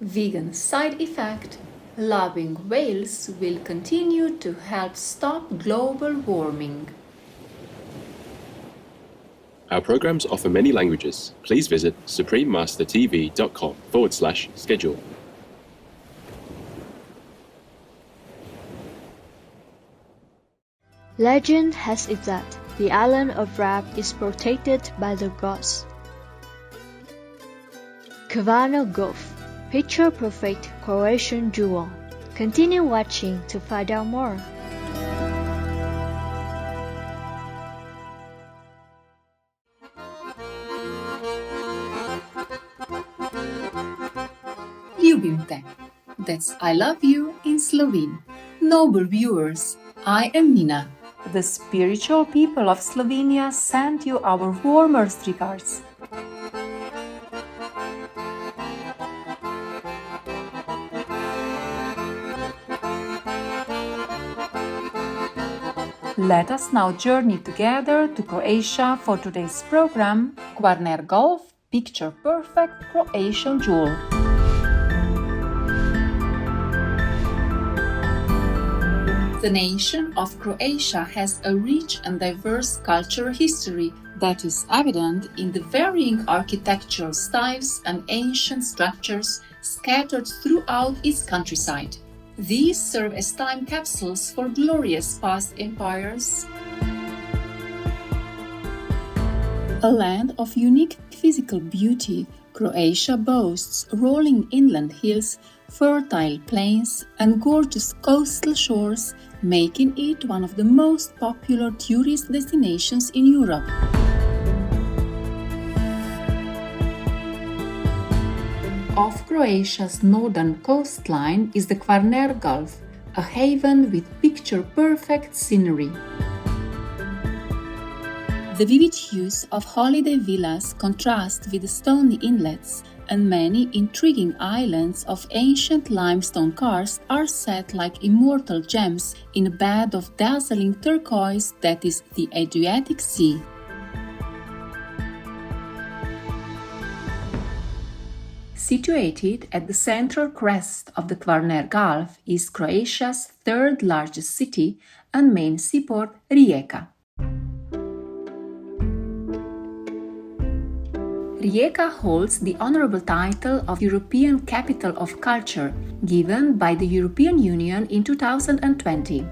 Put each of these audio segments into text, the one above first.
Vegan side effect: loving whales will continue to help stop global warming. Our programs offer many languages. Please visit suprememastertv.com/schedule. Legend has it that the island of Rab is protected by the gods. Kvarner Gulf, picture perfect Croatian jewel. Continue watching to find out more. Ljubim te. That's I love you in Slovene. Noble viewers, I am Nina. The spiritual people of Slovenia send you our warmest regards. Let us now journey together to Croatia for today's program, Kvarner Gulf, picture perfect Croatian jewel. The nation of Croatia has a rich and diverse cultural history that is evident in the varying architectural styles and ancient structures scattered throughout its countryside. These serve as time capsules for glorious past empires. A land of unique physical beauty, Croatia boasts rolling inland hills, fertile plains, and gorgeous coastal shores, making it one of the most popular tourist destinations in Europe. Off Croatia's northern coastline is the Kvarner Gulf, a haven with picture-perfect scenery. The vivid hues of holiday villas contrast with the stony inlets, and many intriguing islands of ancient limestone karst are set like immortal gems in a bed of dazzling turquoise that is the Adriatic Sea. Situated at the central crest of the Kvarner Gulf is Croatia's third largest city and main seaport, Rijeka. Rijeka holds the honorable title of European Capital of Culture, given by the European Union in 2020.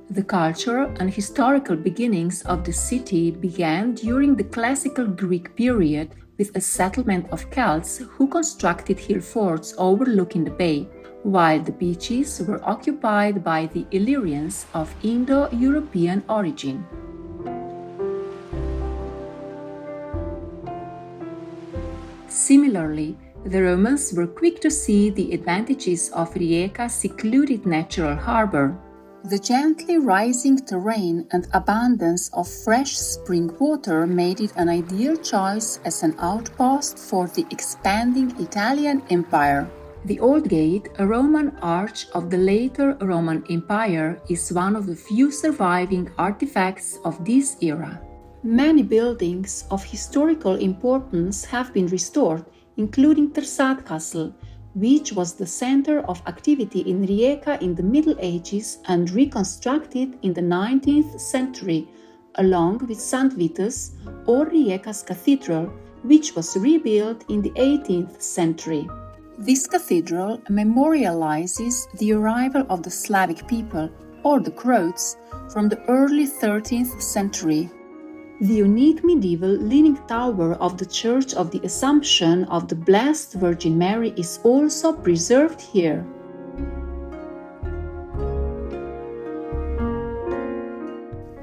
The cultural and historical beginnings of the city began during the classical Greek period with a settlement of Celts who constructed hill forts overlooking the bay, while the beaches were occupied by the Illyrians of Indo-European origin. Similarly, the Romans were quick to see the advantages of Rijeka's secluded natural harbor. The gently rising terrain and abundance of fresh spring water made it an ideal choice as an outpost for the expanding Italian Empire. The Old Gate, a Roman arch of the later Roman Empire, is one of the few surviving artifacts of this era. Many buildings of historical importance have been restored, including Trsat Castle, which was the center of activity in Rijeka in the Middle Ages and reconstructed in the 19th century, along with St. Vitus or Rijeka's Cathedral, which was rebuilt in the 18th century. This cathedral memorializes the arrival of the Slavic people, or the Croats, from the early 13th century. The unique medieval leaning tower of the Church of the Assumption of the Blessed Virgin Mary is also preserved here.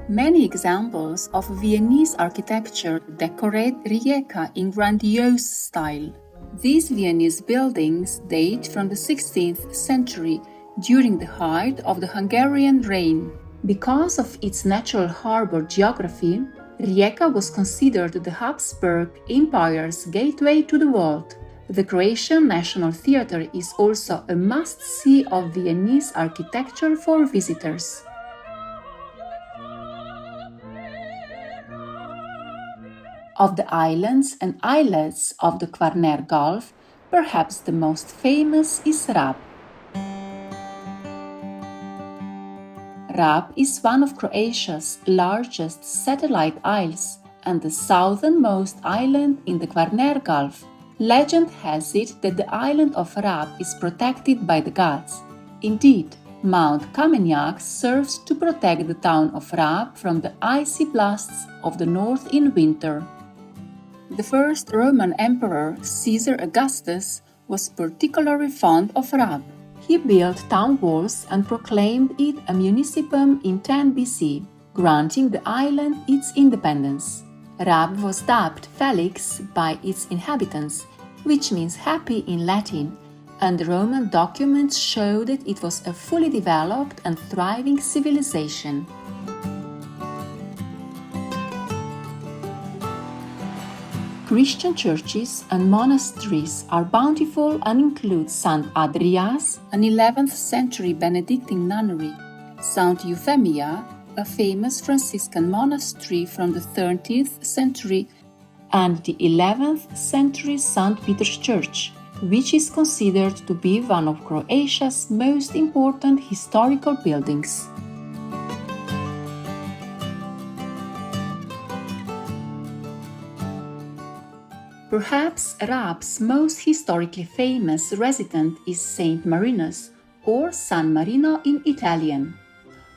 Many examples of Viennese architecture decorate Rijeka in grandiose style. These Viennese buildings date from the 16th century, during the height of the Hungarian reign. Because of its natural harbor geography, Rijeka was considered the Habsburg Empire's gateway to the world. The Croatian National Theatre is also a must-see of Viennese architecture for visitors. Of the islands and islets of the Kvarner Gulf, Perhaps the most famous is Rab. Rab is one of Croatia's largest satellite isles and the southernmost island in the Kvarner Gulf. Legend has it that the island of Rab is protected by the gods. Indeed, Mount Kamenjak serves to protect the town of Rab from the icy blasts of the north in winter. The first Roman emperor, Caesar Augustus, was particularly fond of Rab. He built town walls and proclaimed it a municipum in 10 BC, granting the island its independence. Rab was dubbed Felix by its inhabitants, which means happy in Latin, and Roman documents show that it was a fully developed and thriving civilization. Christian churches and monasteries are bountiful and include St. Adrias, an 11th century Benedictine nunnery, St. Euphemia, a famous Franciscan monastery from the 13th century, and the 11th century St. Peter's Church, which is considered to be one of Croatia's most important historical buildings. Perhaps Rab's most historically famous resident is Saint Marinus, or San Marino in Italian.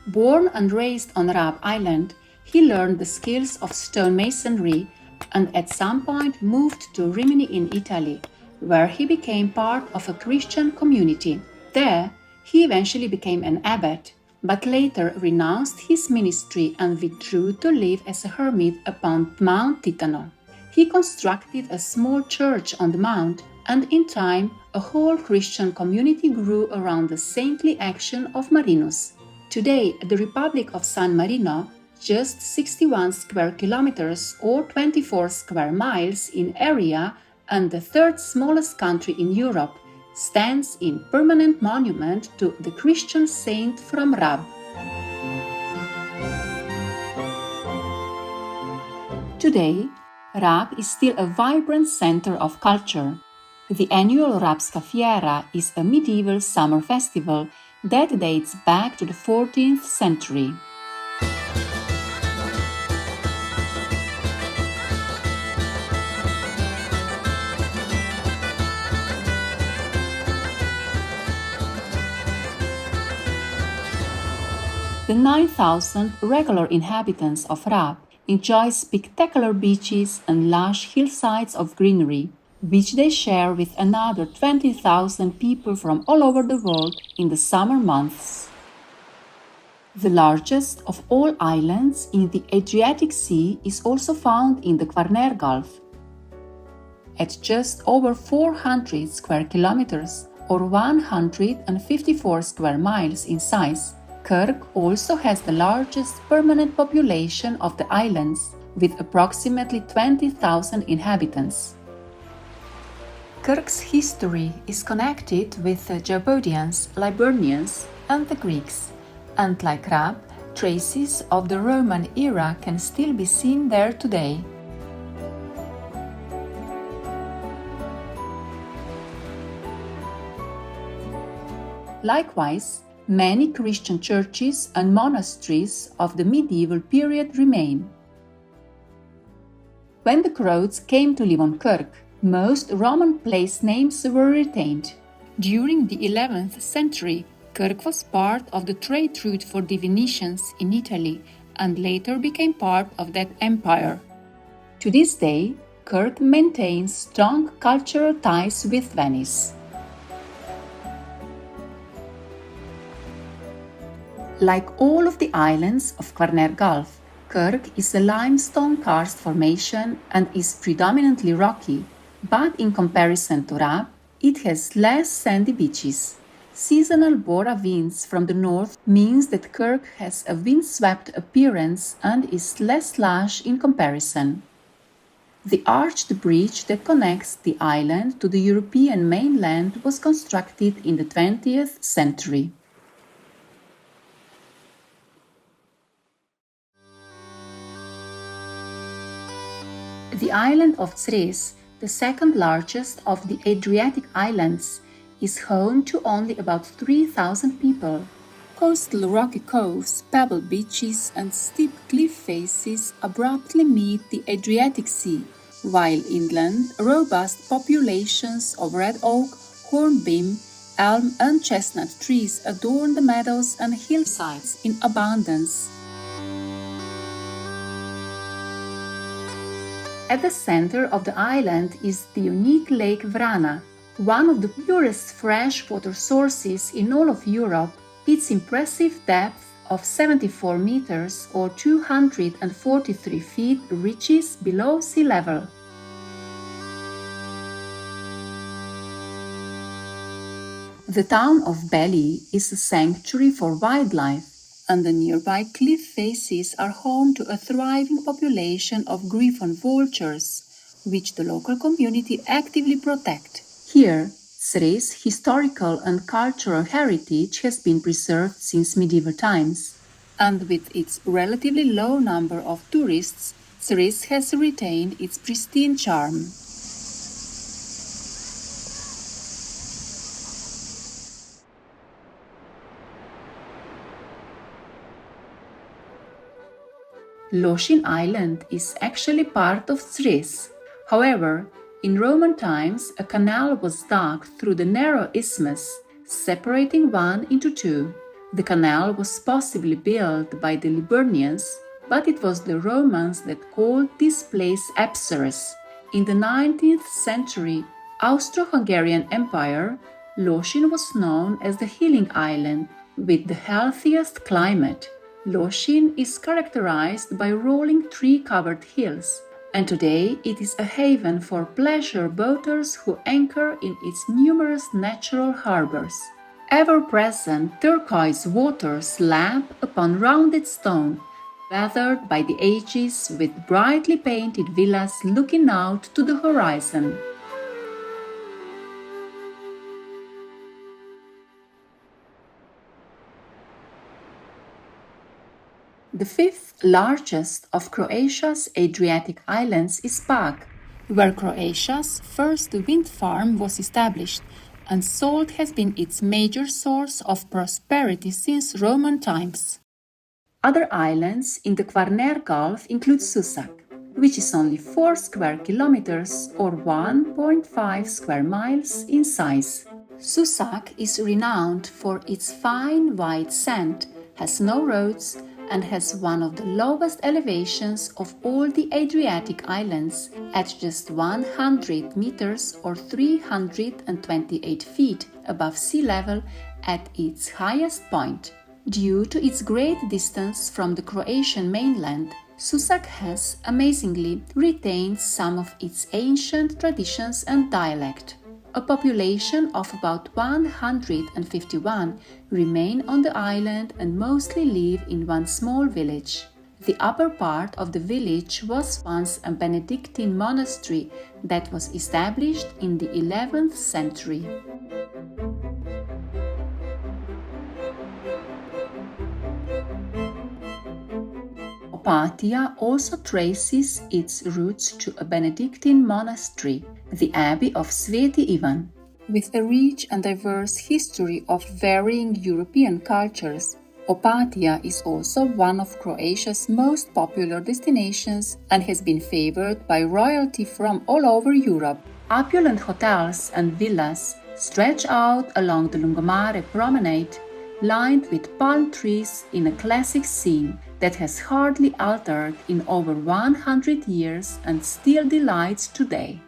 Born and raised on Rab Island, he learned the skills of stonemasonry and at some point moved to Rimini in Italy, where he became part of a Christian community. There, he eventually became an abbot, but later renounced his ministry and withdrew to live as a hermit upon Mount Titano. He constructed a small church on the mount, and in time, a whole Christian community grew around the saintly action of Marinus. Today, the Republic of San Marino, just 61 square kilometers or 24 square miles in area and the third smallest country in Europe, stands in permanent monument to the Christian saint from Rab. Today, Rab is still a vibrant center of culture. The annual Rabska Fiera is a medieval summer festival that dates back to the 14th century. The 9,000 regular inhabitants of Rab enjoy spectacular beaches and lush hillsides of greenery, which they share with another 20,000 people from all over the world in the summer months. The largest of all islands in the Adriatic Sea is also found in the Kvarner Gulf. At just over 400 square kilometers or 154 square miles in size, Krk also has the largest permanent population of the islands, with approximately 20,000 inhabitants. Krk's history is connected with the Gerbodians, Liburnians, and the Greeks, and like Rab, traces of the Roman era can still be seen there today. Likewise, many Christian churches and monasteries of the medieval period remain. When the Croats came to live on Krk, most Roman place names were retained. During the 11th century, Krk was part of the trade route for the Venetians in Italy and later became part of that empire. To this day, Krk maintains strong cultural ties with Venice. Like all of the islands of Kvarner Gulf, Krk is a limestone karst formation and is predominantly rocky, but in comparison to Rab, it has less sandy beaches. Seasonal Bora winds from the north means that Krk has a windswept appearance and is less lush in comparison. The arched bridge that connects the island to the European mainland was constructed in the 20th century. The island of Cres, the second largest of the Adriatic islands, is home to only about 3,000 people. Coastal rocky coves, pebble beaches, and steep cliff faces abruptly meet the Adriatic Sea, while inland, robust populations of red oak, hornbeam, elm, and chestnut trees adorn the meadows and hillsides in abundance. At the center of the island is the unique Lake Vrana, one of the purest freshwater sources in all of Europe. Its impressive depth of 74 meters or 243 feet reaches below sea level. The town of Beli is a sanctuary for wildlife, and the nearby cliff faces are home to a thriving population of griffon vultures, which the local community actively protect. Here, Sres historical and cultural heritage has been preserved since medieval times, and with its relatively low number of tourists, Sres has retained its pristine charm. Lošinj Island is actually part of Sres. However, in Roman times, a canal was dug through the narrow isthmus, separating one into two. The canal was possibly built by the Liburnians, but it was the Romans that called this place Apsarus. In the 19th century Austro-Hungarian Empire, Lošinj was known as the Healing Island with the healthiest climate. Lošinj is characterized by rolling tree-covered hills, and today it is a haven for pleasure boaters who anchor in its numerous natural harbors. Ever-present turquoise waters lap upon rounded stone, weathered by the ages with brightly painted villas looking out to the horizon. The fifth largest of Croatia's Adriatic islands is Pag, where Croatia's first wind farm was established, and salt has been its major source of prosperity since Roman times. Other islands in the Kvarner Gulf include Susak, which is only 4 square kilometers or 1.5 square miles in size. Susak is renowned for its fine white sand, has no roads, and has one of the lowest elevations of all the Adriatic islands at just 100 meters or 328 feet above sea level at its highest point. Due to its great distance from the Croatian mainland, Susak has, amazingly, retained some of its ancient traditions and dialect. A population of about 151 remain on the island and mostly live in one small village. The upper part of the village was once a Benedictine monastery that was established in the 11th century. Opatija also traces its roots to a Benedictine monastery, the Abbey of Sveti Ivan. With a rich and diverse history of varying European cultures, Opatija is also one of Croatia's most popular destinations and has been favored by royalty from all over Europe. Opulent hotels and villas stretch out along the Lungomare promenade, lined with palm trees in a classic scene that has hardly altered in over 100 years and still delights today.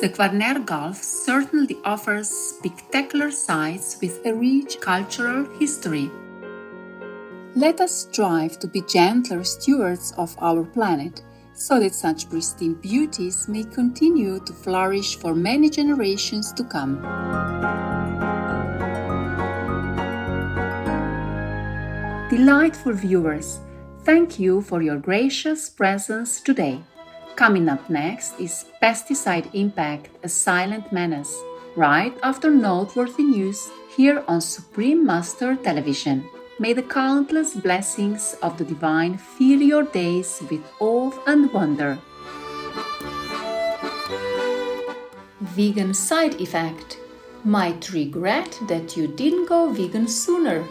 The Kvarner Gulf certainly offers spectacular sights with a rich cultural history. Let us strive to be gentler stewards of our planet, so that such pristine beauties may continue to flourish for many generations to come. Delightful viewers, thank you for your gracious presence today. Coming up next is Pesticide Impact, a Silent Menace, right after noteworthy news here on Supreme Master Television. May the countless blessings of the divine fill your days with awe and wonder. Vegan side effect. Might regret that you didn't go vegan sooner.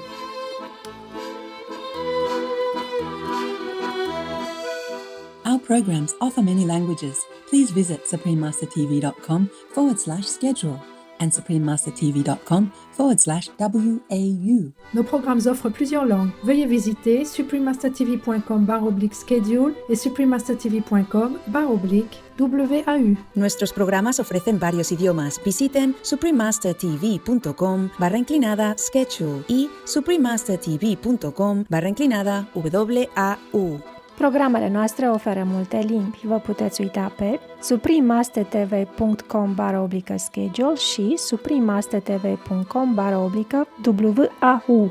Our programs offer many languages. Please visit suprememastertv.com/schedule and suprememastertv.com/WAU. Nos programmes offrent plusieurs langues. Veuillez visiter suprememastertv.com/schedule et suprememastertv.com/WAU. Nuestros programas ofrecen varios idiomas. Visiten suprememastertv.com/schedule y suprememastertv.com/WAU. Programele noastre oferă multe limbi. Vă puteți uita pe suprememastertv.com/schedule și suprememastertv.com/WAU.